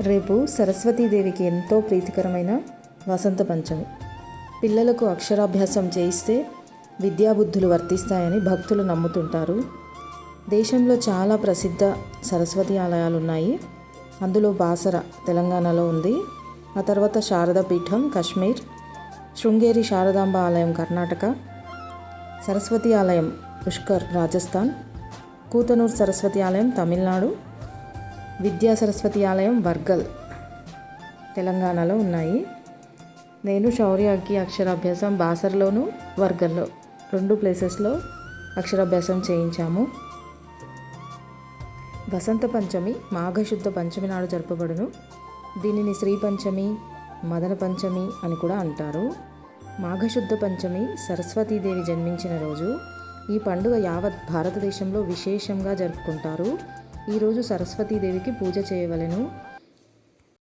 రేపు సరస్వతీదేవికి ఎంతో ప్రీతికరమైన వసంత పంచమి. పిల్లలకు అక్షరాభ్యాసం చేయిస్తే విద్యాబుద్ధులు వర్తిస్తాయని భక్తులు నమ్ముతుంటారు. దేశంలో చాలా ప్రసిద్ధ సరస్వతి ఆలయాలు ఉన్నాయి. అందులో బాసర తెలంగాణలో ఉంది. ఆ తర్వాత శారదా పీఠం కాశ్మీర్, శృంగేరి శారదాంబ ఆలయం కర్ణాటక, సరస్వతి ఆలయం పుష్కర్ రాజస్థాన్, కూతనూరు సరస్వతి ఆలయం తమిళనాడు, విద్యా సరస్వతి ఆలయం వర్గల్ తెలంగాణలో ఉన్నాయి. నేను శౌర్యకి అక్షరాభ్యాసం బాసర్లోను వర్గల్లో 2 ప్లేసెస్లో అక్షరాభ్యాసం చేయించాము. వసంత పంచమి మాఘశుద్ధ పంచమి నాడు జరపబడును. దీనిని శ్రీ పంచమి, మదన పంచమి అని కూడా అంటారు. మాఘశుద్ధ పంచమి సరస్వతీదేవి జన్మించిన రోజు. ఈ పండుగ యావత్ భారతదేశంలో విశేషంగా జరుపుకుంటారు. ఈరోజు సరస్వతీదేవికి పూజ చేయవలెను.